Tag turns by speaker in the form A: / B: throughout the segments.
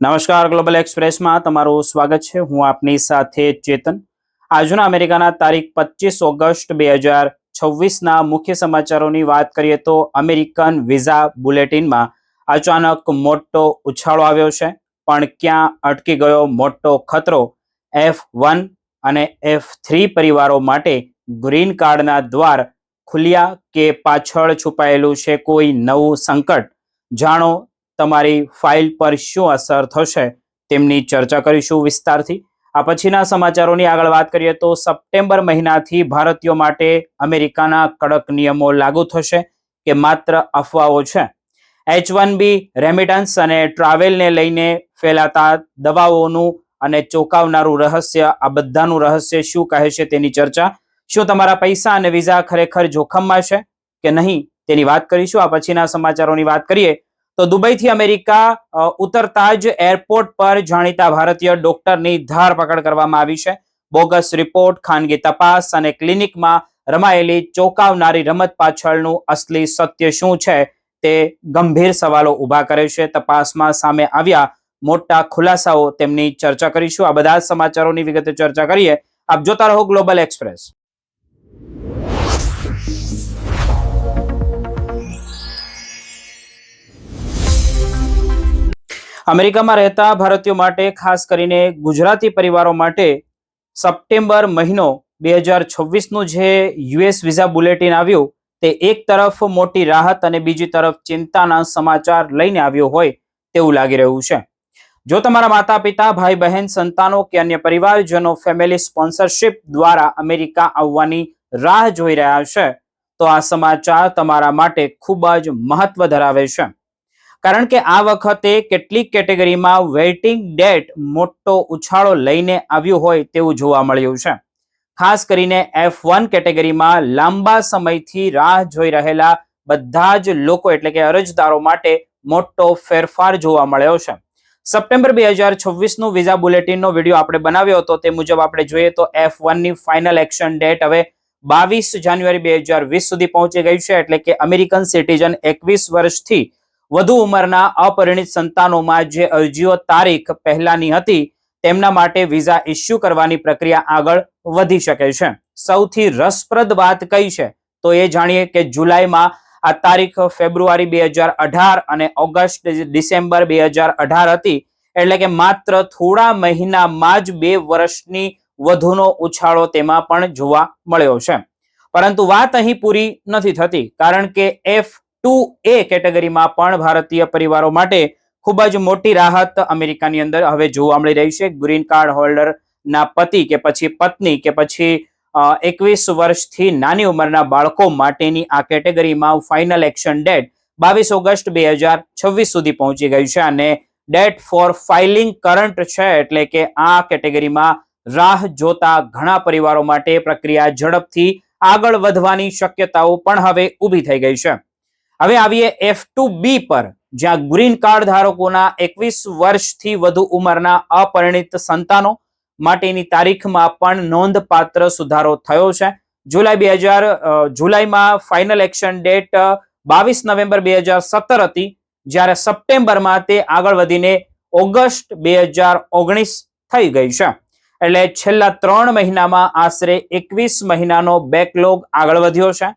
A: નમસ્કાર, ગ્લોબલ એક્સપ્રેસમાં તમારું સ્વાગત છે। હું આપની સાથે ચેતન। આજના અમેરિકાના તારીખ 25 ઓગસ્ટ 2026ના મુખ્ય સમાચારોની વાત કરીએ તો અમેરિકન વિઝા બુલેટિનમાં અચાનક મોટો ઉછાળો આવ્યો છે। પણ ક્યાં અટકી ગયો મોટો ખતરો? F1 અને F3 પરિવારો માટે ગ્રીન કાર્ડના દ્વાર ખુલ્યા કે પાછળ છુપાયેલું છે કોઈ નવું સંકટ? જાણો તમારી ફાઇલ પર શું અસર થશે તેમની ચર્ચા કરીશું વિસ્તારથી। આ પછીના સમાચારોની આગળ વાત કરીએ તો સપ્ટેમ્બર મહિનાથી ભારતીયો માટે અમેરિકાના કડક નિયમો લાગુ થશે કે માત્ર અફવાઓ છે? H1B રેમિટન્સ અને ટ્રાવેલને લઈને ફેલાતા દવાઓનું અને ચોંકાવનારું રહસ્ય, આ બધાનું રહસ્ય શું કહે છે તેની ચર્ચા। શું તમારા પૈસા અને વિઝા ખરેખર જોખમમાં છે કે નહીં તેની વાત કરીશું। આ પછીના સમાચારોની વાત કરીએ તો દુબઈથી અમેરિકા ઉતરતા જ એરપોર્ટ પર જાણીતા ભારતીય ડોક્ટરની ધરપકડ કરવામાં આવી છે। બોગસ રિપોર્ટ, ખાનગી તપાસ અને ક્લિનિકમાં રમાયેલી ચોંકાવનારી રમત પાછળનું અસલી સત્ય શું છે તે ગંભીર સવાલો ઊભા કરે છે। તપાસમાં સામે આવ્યા મોટા ખુલાસાઓ તેમની ચર્ચા કરીશું। આ બધા સમાચારોની વિગતે ચર્ચા કરીએ। આપ જોતા રહો ગ્લોબલ એક્સપ્રેસ। અમેરિકામાં રહેતા ભારતીયો માટે, ખાસ કરીને ગુજરાતી પરિવારો માટે સપ્ટેમ્બર મહિનો 2026નું જે યુએસ વિઝા બુલેટિન આવ્યું તે એક તરફ મોટી રાહત અને બીજી તરફ ચિંતાના સમાચાર લઈને આવ્યો હોય તેવું લાગી રહ્યું છે। જો તમારા માતા પિતા, ભાઈ બહેન, સંતાનો કે અન્ય પરિવારજનો ફેમિલી સ્પોન્સરશિપ દ્વારા અમેરિકા આવવાની રાહ જોઈ રહ્યા છે તો આ સમાચાર તમારા માટે ખૂબ જ મહત્વ ધરાવે છે। કારણ કે આ વખતે કેટલીક કેટેગરીમાં વેઇટિંગ ડેટ મોટો ઉછાળો લઈને આવ્યું હોય તેવું જોવા મળ્યું છે। ખાસ કરીને F1 કેટેગરીમાં લાંબા સમયથી રાહ જોઈ રહેલા બધા જ લોકો એટલે કે અરજદારો માટે મોટો ફેરફાર જોવા મળ્યો છે। સપ્ટેમ્બર 2026નું વિઝા બુલેટિનનો વિડીયો આપણે બનાવ્યો હતો તે મુજબ આપણે જોઈએ તો F1ની ફાઇનલ એક્શન ડેટ હવે 22 જાન્યુઆરી 2020 સુધી પહોંચી ગઈ છે। એટલે કે અમેરિકન સિટીઝન 21 વર્ષથી વધુ ઉંમરના અપરિણિત સંતાનોમાં જે અરજીઓ તારીખ પહેલાની હતી તેમના માટે વિઝા ઇસ્યુ કરવાની પ્રક્રિયા આગળ વધી શકે છે। સૌથી રસપ્રદ વાત કઈ છે તો એ જાણીએ કે જુલાઈમાં આ તારીખ ફેબ્રુઆરી 2018 અને ઓગસ્ટ ડિસેમ્બર 2018 હતી। એટલે કે માત્ર થોડા મહિનામાં જ 2 વર્ષની વધુનો ઉછાળો તેમાં પણ જોવા મળ્યો છે। પરંતુ વાત અહીં પૂરી નથી થતી, કારણ કે F2A કેટેગરીમાં પણ ભારતીય પરિવારો માટે ખૂબ જ મોટી રાહત અમેરિકાની અંદર હવે જોવા મળી રહી છે। ગ્રીન કાર્ડ હોલ્ડરના પતિ કે પછી પત્ની કે પછી 21 વર્ષથી નાની ઉંમરના બાળકો માટેની આ કેટેગરીમાં ફાઇનલ એક્શન ડેટ 22 ઓગસ્ટ 2026 સુધી પહોંચી ગઈ છે અને ડેટ ફોર ફાઇલિંગ કરંટ છે। એટલે કે આ કેટેગરીમાં રાહ જોતા ઘણા પરિવારો માટે પ્રક્રિયા ઝડપથી આગળ વધવાની શક્યતાઓ પણ હવે ઊભી થઈ ગઈ છે। હવે આવીએ F2B પર, જ્યાં ગ્રીન કાર્ડ ધારકોના 21 વર્ષથી વધુ ઉંમરના અપરિણિત સંતાનો માટેની તારીખમાં પણ નોંધપાત્ર સુધારો થયો છે। જુલાઈમાં ફાઇનલ એક્શન ડેટ 22 નવેમ્બર 2017 હતી, જ્યારે સપ્ટેમ્બરમાં તે આગળ વધીને ઓગસ્ટ 2019 થઈ ગઈ છે। એટલે છેલ્લા 3 મહિનામાં આશરે 21 મહિનાનો બેકલોગ આગળ વધ્યો છે।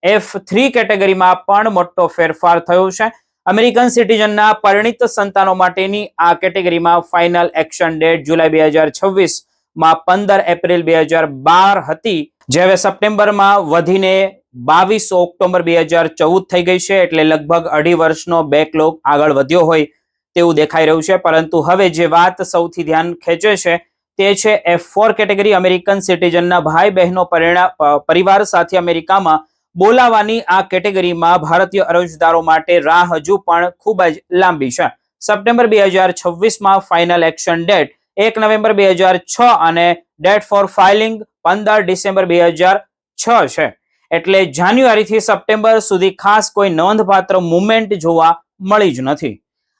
A: F3 કેટેગરીમાં પણ મોટો ફેરફાર થયો છે। અમેરિકન સિટીઝનના પરિણિત સંતાનો માટેની આ કેટેગરીમાં ફાઇનલ એક્શન ડેટ જુલાઈ 2026માં 15 એપ્રિલ 2012 હતી, જે હવે સપ્ટેમ્બરમાં વધીને 22 ઓક્ટોબર 2014 થઈ ગઈ છે। એટલે લગભગ 2.5 વર્ષનો બેકલોગ આગળ વધ્યો હોય તેવું દેખાઈ રહ્યું છે। પરંતુ હવે જે વાત સૌથી ધ્યાન ખેંચે છે તે છે F4 કેટેગરી। અમેરિકન સિટીઝનના ભાઈ બહેનો પરિવાર સાથે અમેરિકામાં બોલાવાની આ કેટેગરીમાં ભારતીય અરજદારો માટે રાહ હજુ પણ ખૂબ જ લાંબી છે। સપ્ટેમ્બર 2026માં ફાઇનલ એક્શન ડેટ 1 નવેમ્બર 2006 અને ડેટ ફોર ફાઇલિંગ 15 ડિસેમ્બર 2006 છે। એટલે જાન્યુઆરીથી સપ્ટેમ્બર સુધી ખાસ કોઈ નોંધપાત્ર મુવમેન્ટ જોવા મળી જ નથી।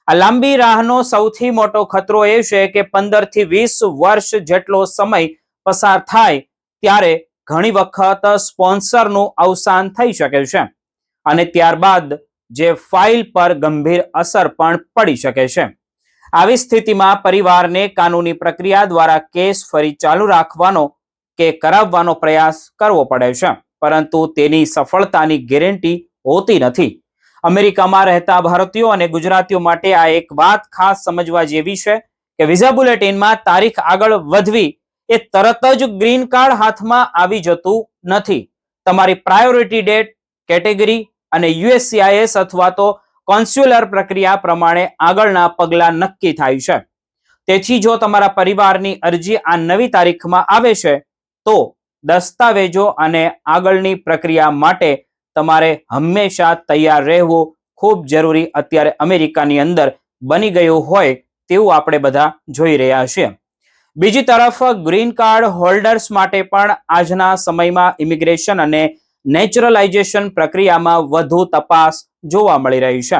A: આ લાંબી રાહનો સૌથી મોટો ખતરો એ છે કે 15 થી 20 વર્ષ જેટલો સમય પસાર થાય ત્યારે ઘણી વખત સ્પોન્સરનું અવસાન થઈ શકે છે અને ત્યારબાદ જે ફાઇલ પર ગંભીર અસર પણ પડી શકે છે। આવી સ્થિતિમાં પરિવારને કાનૂની પ્રક્રિયા દ્વારા કેસ ફરી ચાલુ રાખવાનો કે કરાવવાનો પ્રયાસ કરવો પડે છે, પરંતુ તેની સફળતાની ગેરંટી હોતી નથી. અમેરિકામાં રહેતા ભારતીયો અને ગુજરાતીઓ માટે આ એક વાત ખાસ સમજવા જેવી છે કે વિઝા બુલેટિનમાં તારીખ આગળ વધવી એ તરત જ ગ્રીન કાર્ડ હાથમાં આવી જતું નથી. તમારી પ્રાયોરિટી ડેટ, કેટેગરી અને યુએસસીઆઈએસ અથવા તો કોન્સ્યુલર પ્રક્રિયા પ્રમાણે આગળના પગલાં નક્કી થાય છે. તેથી જો તમારા પરિવારની અરજી આ નવી તારીખમાં આવે છે તો દસ્તાવેજો અને આગળની પ્રક્રિયા માટે તમારે હંમેશા તૈયાર રહેવું ખૂબ જરૂરી અત્યારે અમેરિકાની અંદર બની ગયું હોય તેવું આપણે બધા જોઈ રહ્યા છીએ. બીજી તરફ ગ્રીન કાર્ડ હોલ્ડર્સ માટે પણ આજના સમયમાં ઇમિગ્રેશન અને નેચરલાઇઝેશન પ્રક્રિયામાં વધુ તપાસ જોવા મળી રહી છે.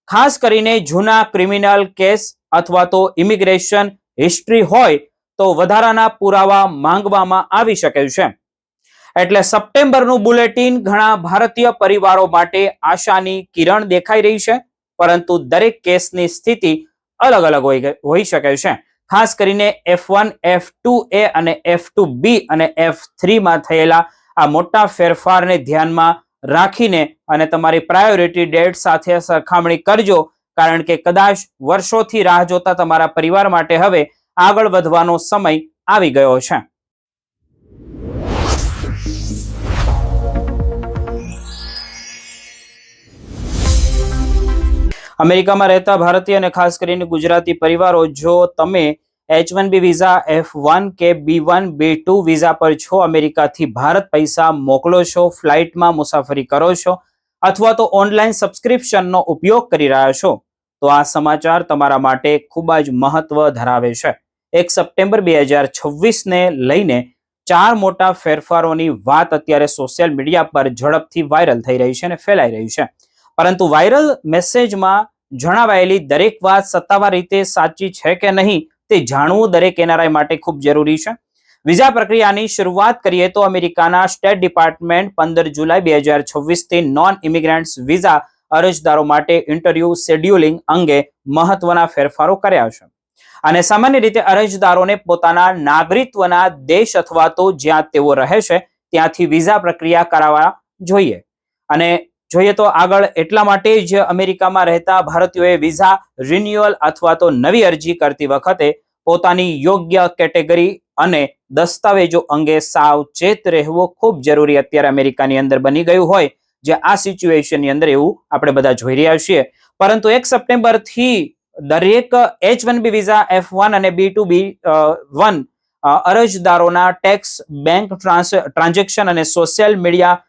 A: ખાસ કરીને જૂના ક્રિમિનલ કેસ અથવા તો ઇમિગ્રેશન હિસ્ટ્રી હોય તો વધારાના પુરાવા માંગવામાં આવી શકે છે. એટલે સપ્ટેમ્બરનું બુલેટિન ઘણા ભારતીય પરિવારો માટે આશાની કિરણ દેખાઈ રહી છે, પરંતુ દરેક કેસની સ્થિતિ અલગ અલગ હોઈ શકે છે. ખાસ કરીને F1, F2A અને F2B અને F3 માં થયેલા આ મોટા ફેરફારને ધ્યાનમાં રાખીને અને તમારી પ્રાયોરિટી ડેટ સાથે સરખામણી કરજો, કારણ કે કદાચ વર્ષોથી રાહ જોતા તમારા પરિવાર માટે હવે આગળ વધવાનો સમય આવી ગયો છે. અમેરિકામાં રહેતા ભારતીય અને ખાસ કરીને ગુજરાતી પરિવારો, જો તમે H1B વિઝા, F1 કે B1, B2 વિઝા પર છો, અમેરિકાથી ભારત પૈસા મોકલો છો, ફ્લાઇટમાં મુસાફરી કરો છો અથવા તો ઓનલાઈન સબસ્ક્રિપ્શનનો ઉપયોગ કરી રહ્યા છો, તો આ સમાચાર તમારા માટે ખૂબ જ મહત્વ ધરાવે છે. 1 સપ્ટેમ્બર 2026 ને લઈને 4 મોટા ફેરફારોની વાત અત્યારે સોશિયલ મીડિયા પર ઝડપથી વાયરલ થઈ રહી છે અને ફેલાઈ રહી છે. પરંતુ વાયરલ મેસેજમાં જણાવાયેલી દરેક વાત સત્તાવાર રીતે સાચી છે કે નહીં તે જાણવું દરેક એનઆરઆઈ માટે ખૂબ જરૂરી છે. વિઝા પ્રક્રિયાની શરૂઆત કરીએ તો અમેરિકાના સ્ટેટ ડિપાર્ટમેન્ટ 15 જુલાઈ 2026 થી નોન ઇમિગ્રન્ટ્સ વિઝા અરજદારો માટે ઇન્ટરવ્યુ શેડ્યુલિંગ અંગે મહત્વના ફેરફારો કર્યા છે. અને સામાન્ય રીતે અરજદારોને પોતાના નાગરિકત્વના દેશ અથવા તો જ્યાં તેઓ રહે છે ત્યાંથી વિઝા પ્રક્રિયા કરાવવા જોઈએ. અને જોઈએ તો આગળ એટલા માટે જ અમેરિકામાં રહેતા ભારતીયોએ વિઝા રિન્યુઅલ અથવા તો નવી અરજી કરતી વખતે પોતાની યોગ્ય કેટેગરી અને દસ્તાવેજો અંગે સાવચેત રહેવું ખૂબ જરૂરી અત્યારે અમેરિકાની અંદર બની ગયું હોય, જે આ સિચ્યુએશનની અંદર એવું આપણે બધા જોઈ રહ્યા છીએ. પરંતુ 1 સપ્ટેમ્બર થી દરેક H1B વિઝા, F1 અને B2B1 અરજદારોના ટેક્સ, બેંક ટ્રાન્ઝેક્શન અને સોશિયલ મીડિયા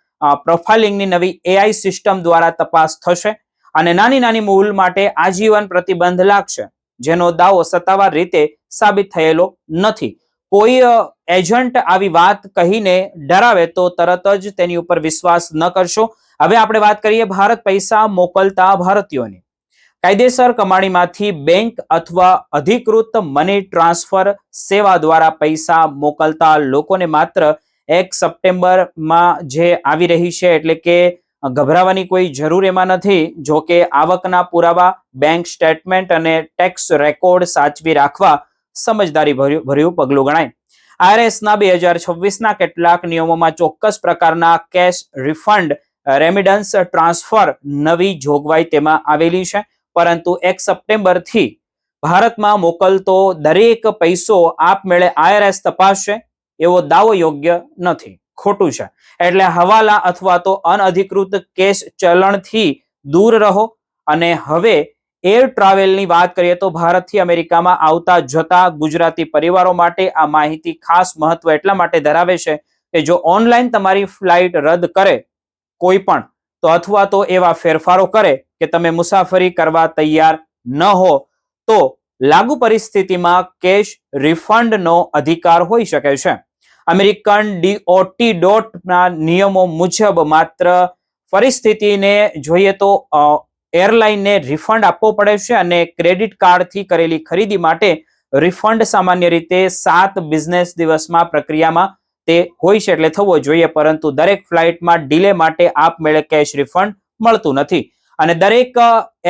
A: પ્રોફાઇલિંગની નવી AI સિસ્ટમ દ્વારા તપાસ થશે અને નાની નાની ભૂલ માટે આજીવન પ્રતિબંધ લાગશે, જેનો દાવો સત્તાવાર રીતે સાબિત થયેલો નથી. કોઈ એજન્ટ આવી વાત કહીને ડરાવે તો તરત જ તેની ઉપર વિશ્વાસ ન કરશો. હવે આપણે વાત કરીએ ભારત પૈસા મોકલતા ભારતીયોની. કાયદેસર કમાણીમાંથી બેંક અથવા અધિકૃત મની ટ્રાન્સફર સેવા દ્વારા પૈસા મોકલતા લોકોને માત્ર 1 સપ્ટેમ્બરમાં જે આવી રહી છે એટલે કે ગભરાવાની કોઈ જરૂર એમાં નથી. જો કે આવકના પુરાવા, બેંક સ્ટેટમેન્ટ અને ટેક્સ રેકોર્ડ સાચવી રાખવા સમજદારી ભર્યું પગલું ગણાય. IRSના 2026ના કેટલાક નિયમોમાં ચોક્કસ પ્રકારના કેશ રિફંડ, રેમિડન્સ ટ્રાન્સફર નવી જોગવાઈ તેમાં આવેલી છે, પરંતુ 1 સપ્ટેમ્બરથી ભારતમાં મોકલતો દરેક પૈસો આપમેળે IRS તપાસશે એવો દાવો યોગ્ય નથી, ખોટું છે. એટલે હવાલા અથવા તો અનઅધિકૃત કેશ ચલણથી દૂર રહો. અને હવે એર ટ્રાવેલની વાત કરીએ તો ભારતથી અમેરિકામાં આવતા જતા ગુજરાતી પરિવારો માટે આ માહિતી ખાસ મહત્વ એટલા માટે ધરાવે છે કે જો ઓનલાઈન તમારી ફ્લાઇટ રદ કરે કોઈ પણ, તો અથવા તો એવા ફેરફારો કરે કે તમે મુસાફરી કરવા તૈયાર ન હો, તો લાગુ પરિસ્થિતિમાં કેશ રિફંડનો અધિકાર હોઈ શકે છે. અમેરિકન DOT.ના નિયમો મુજબ માત્ર પરિસ્થિતિને જોઈએ તો એરલાઇનને રિફંડ આપવો પડે છે અને ક્રેડિટ કાર્ડથી કરેલી ખરીદી માટે રિફંડ સામાન્ય રીતે 7 બિઝનેસ દિવસમાં પ્રક્રિયામાં તે હોય છે, એટલે થવો જોઈએ. પરંતુ દરેક ફ્લાઇટમાં ડિલે માટે આપમેળે કેશ રિફંડ મળતું નથી. અને દરેક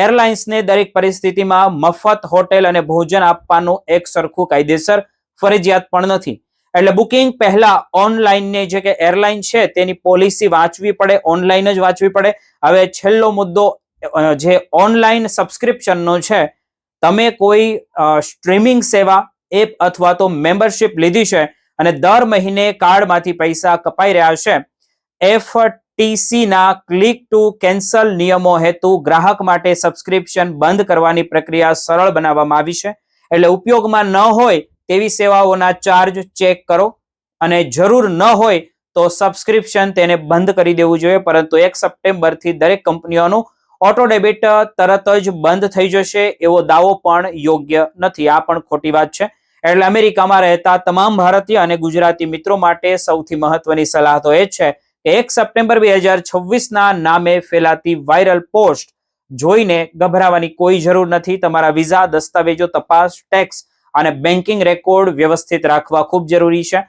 A: એરલાઇન્સને દરેક પરિસ્થિતિમાં મફત હોટેલ અને ભોજન આપવાનું એક સરખું કાયદેસર ફરજિયાત પણ નથી. એટલે બુકિંગ પહેલા ઓનલાઈન ને જે કે એરલાઇન છે તેની પોલિસી વાંચવી પડે, ઓનલાઈન જ વાંચવી પડે. હવે છેલ્લો મુદ્દો જે ઓનલાઈન સબસ્ક્રિપ્શનનો છે, તમે કોઈ સ્ટ્રીમિંગ સેવા એપ અથવા તો મેમ્બરશિપ લીધી છે અને દર મહિને કાર્ડમાંથી પૈસા કપાઈ રહ્યા છે, FTC ના ક્લિક ટુ કેન્સલ નિયમો હેતુ ગ્રાહક માટે સબસ્ક્રિપ્શન બંધ કરવાની પ્રક્રિયા સરળ બનાવવામાં આવી છે. એટલે ઉપયોગમાં ન હોય તેવી સેવાઓના ચાર્જ ચેક કરો અને જરૂર ન હોય તો સબસ્ક્રિપ્શન તેને બંધ કરી દેવું જોઈએ. પરંતુ 1 સપ્ટેમ્બરથી દરેક કંપનીઓનું ઓટો ડેબિટ તરત જ બંધ થઈ જશે એવો દાવો પણ યોગ્ય નથી. આ પણ ખોટી વાત છે. એટલે અમેરિકામાં રહેતા તમામ ભારતીય અને ગુજરાતી મિત્રો માટે સૌથી મહત્વની સલાહ તો એ જ છે કે 1 સપ્ટેમ્બર 2026 ના નામે ફેલાતી વાયરલ પોસ્ટ જોઈને ગભરાવાની કોઈ જરૂર નથી. તમારા વિઝા, દસ્તાવેજો, તપાસ, ટેક્સ અને બેન્કિંગ રેકોર્ડ વ્યવસ્થિત રાખવા ખૂબ જરૂરી છે.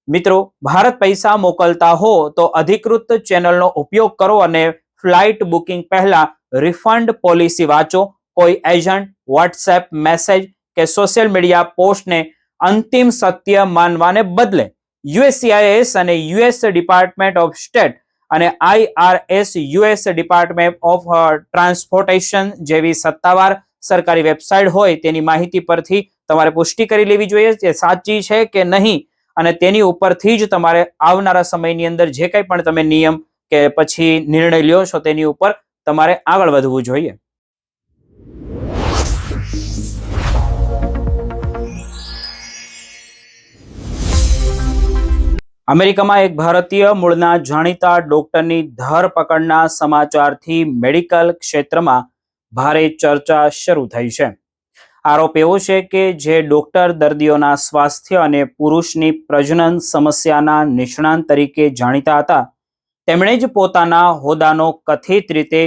A: મિત્રો, ભારત પૈસા મોકલતા હો તો અધિકૃત ચેનલનો ઉપયોગ કરો અને ફ્લાઇટ બુકિંગ પહેલા રિફંડ પોલિસી વાંચો. કોઈ એજન્ટ, વોટ્સએપ મેસેજ કે સોશિયલ મીડિયા પોસ્ટને અંતિમ સત્ય માનવાને બદલે USCIS અને US ડિપાર્ટમેન્ટ ઓફ સ્ટેટ અને IRS US department of transportation જેવી સત્તાવાર સરકારી વેબસાઇટ હોય તેની માહિતી પરથી તમારે પુષ્ટિ કરી લેવી જોઈએ કે સાચી છે કે નહીં, અને તેની ઉપરથી જ તમારે આવનારા સમયની અંદર જે કંઈ પણ તમે નિયમ કે પછી નિર્ણય લ્યો છો તેની ઉપર તમારે આગળ વધવું જોઈએ. અમેરિકામાં એક ભારતીય મૂળના જાણીતા ડોક્ટરની ધરપકડના સમાચારથી મેડિકલ ક્ષેત્રમાં ભારે ચર્ચા શરૂ થઈ છે. આરોપ એવો છે કે જે ડોક્ટર દર્દીઓના સ્વાસ્થ્ય અને પુરુષની પ્રજનન સમસ્યાના નિષ્ણાંત તરીકે જાણીતા હતા, તેમણે જ પોતાના હોદ્દાનો કથિત રીતે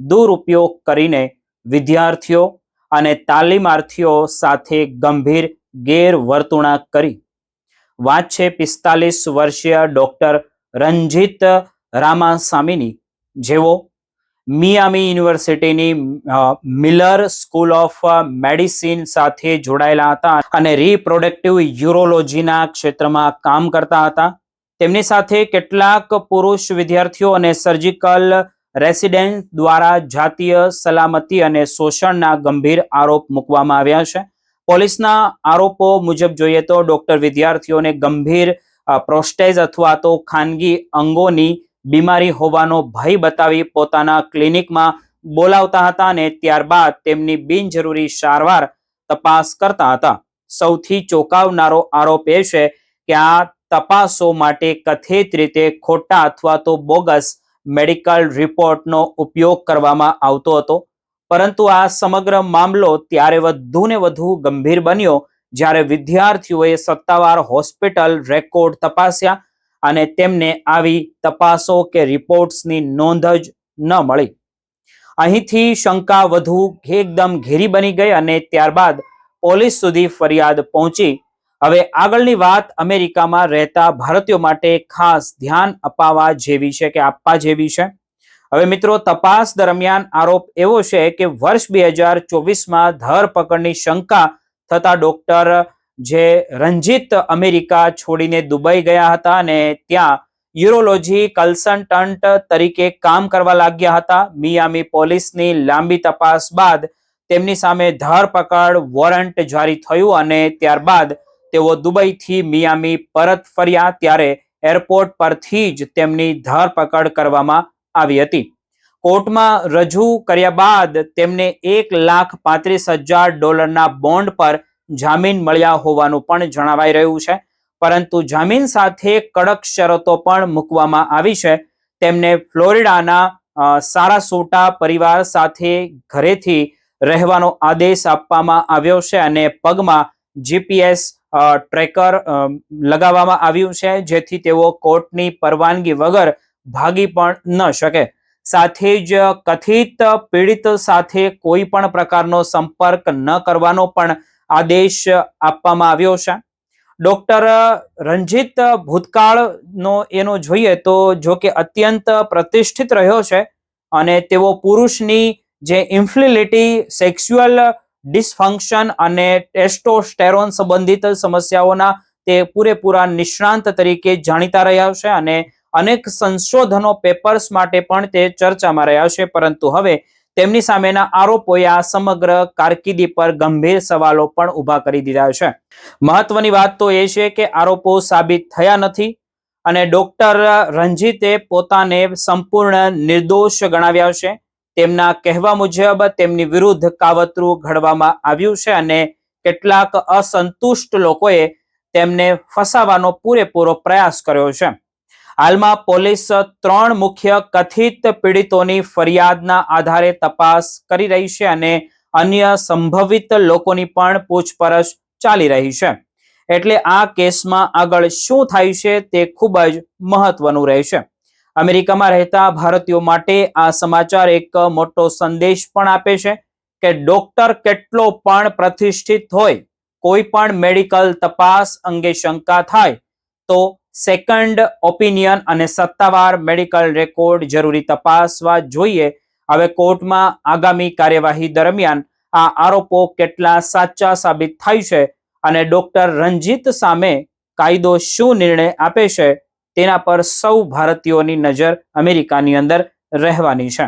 A: દુરુપયોગ કરીને વિદ્યાર્થીઓ અને તાલીમાર્થીઓ સાથે ગંભીર ગેરવર્તણૂક કરી. વાત છે 45 વર્ષીય ડોક્ટર રંજીત રામાસામીની, જેઓ મિયામી યુનિવર્સિટીની મિલર સ્કૂલ ઓફ મેડિસિન સાથે જોડાયેલા હતા અને રિપ્રોડક્ટિવ યુરોલોજીના ક્ષેત્રમાં કામ કરતા હતા. તેમની સાથે કેટલાક પુરુષ વિદ્યાર્થીઓ અને સર્જિકલ રેસિડેન્ટ દ્વારા જાતીય સલામતી અને શોષણના ગંભીર આરોપ મૂકવામાં આવ્યા છે. પોલીસના આરોપો મુજબ જોઈએ તો ડોક્ટર વિદ્યાર્થીઓને ગંભીર પ્રોસ્ટેજ અથવા તો ખાનગી અંગોની બીમારી હોવાનો ભય બતાવી પોતાના ક્લિનિકમાં બોલાવતા હતા અને ત્યારબાદ તેમની બિનજરૂરી સારવાર તપાસ કરતા હતા. સૌથી ચોંકાવનારો આરોપ એ છે કે આ તપાસો માટે કથિત રીતે ખોટા અથવા તો બોગસ મેડિકલ રિપોર્ટનો ઉપયોગ કરવામાં આવતો હતો. પરંતુ આ સમગ્ર મામલો ત્યારે વધુ ને વધુ ગંભીર બન્યો જ્યારે વિદ્યાર્થીઓએ સત્તાવાર હોસ્પિટલ રેકોર્ડ તપાસ્યા અને તેમને આવી તપાસો કે રિપોર્ટ્સની નોંધ જ ન મળી. અહીંથી શંકા વધુ એકદમ ઘેરી બની ગઈ અને ત્યારબાદ પોલીસ સુધી ફરિયાદ પહોંચી. હવે આગળની વાત અમેરિકામાં રહેતા ભારતીયો માટે ખાસ ધ્યાન અપાવવા જેવી છે કે આપવા જેવી છે. હવે મિત્રો, તપાસ દરમિયાન આરોપ એવો છે કે વર્ષ 2024માં ધરપકડની શંકા થતા ડોક્ટર જે રંજીત અમેરિકા છોડીને દુબઈ ગયા હતા અને ત્યાં યુરોલોજી કન્સલ્ટન્ટ તરીકે કામ કરવા લાગ્યા હતા. મિયામી પોલીસની લાંબી તપાસ બાદ તેમની સામે ધરપકડ વોરંટ જારી થયું અને ત્યારબાદ તેઓ દુબઈથી મિયામી પરત ફર્યા ત્યારે એરપોર્ટ પરથી જ તેમની ધરપકડ કરવામાં આવી હતી. કોર્ટમાં રજૂ કર્યા બાદ તેમને $1,35,000 બોન્ડ પર જામીન મળ્યા હોવાનું પણ જણાવાઈ રહ્યું છે. પરંતુ જામીન સાથે કડક શરતો પણ મૂકવામાં આવી છે. તેમને ફ્લોરિડાના સારાસોટા પરિવાર સાથે ઘરેથી રહેવાનો આદેશ આપવામાં આવ્યો છે અને પગમાં GPS ટ્રેકર લગાવવામાં આવ્યું છે જેથી તેઓ કોર્ટની પરવાનગી વગર ભાગી પણ ન શકે. સાથે જ કથિત પીડિત સાથે કોઈ પણ પ્રકારનો સંપર્ક ન કરવાનો પણ આદેશ આપવામાં આવ્યો છે. ડોક્ટર રંજીત ભૂતકાળનો એનો જોઈએ તો જો કે અત્યંત પ્રતિષ્ઠિત રહ્યો છે અને તેઓ પુરુષની જે ઇન્ફિલિટી, સેક્સ્યુઅલ ડિસફંક્શન અને ટેસ્ટોસ્ટેરોન સંબંધિત સમસ્યાઓના તે પૂરેપૂરા નિષ્ણાંત તરીકે જાણીતા રહ્યા છે અને અનેક સંશોધનો પેપર્સ માટે પણ તે ચર્ચામાં રહ્યા છે. પરંતુ હવે તેમની સામેના આરોપોએ આ સમગ્ર કારકિર્દી પર ગંભીર સવાલો પણ ઊભા કરી દીધા છે. મહત્વની વાત તો એ છે કે આરોપો સાબિત થયા નથી અને ડોક્ટર રંજીતે પોતાને સંપૂર્ણ નિર્દોષ ગણાવ્યા છે. તેમના કહેવા મુજબ તેમની વિરુદ્ધ કાવતરું ઘડવામાં આવ્યું છે અને કેટલાક અસંતુષ્ટ લોકોએ તેમને ફસાવવાનો પૂરેપૂરો પ્રયાસ કર્યો છે. હાલમાં પોલીસ 3 મુખ્ય કથિત પીડિતોની ફરિયાદના આધારે તપાસ કરી રહી છે અને અન્ય સંભવિત લોકોની પણ પૂછપરછ ચાલી રહી છે. એટલે આ કેસમાં આગળ શું થાય છે તે ખૂબ જ મહત્વનું રહેશે. અમેરિકામાં રહેતા ભારતીયો માટે આ સમાચાર એક મોટો સંદેશ પણ આપે છે કે ડોક્ટર કેટલો પણ પ્રતિષ્ઠિત હોય, કોઈ પણ મેડિકલ તપાસ અંગે શંકા થાય તો સેકન્ડ ઓપિનિયન અને સત્તાવાર મેડિકલ રેકોર્ડ જરૂરી તપાસવા જોઈએ. હવે કોર્ટમાં આગામી કાર્યવાહી દરમિયાન આ આરોપો કેટલા સાચા સાબિત થાય છે અને ડોક્ટર રંજીત સામે કાયદો શું નિર્ણય આપે છે તેના પર સૌ ભારતીયોની નજર અમેરિકાની અંદર રહેવાની છે.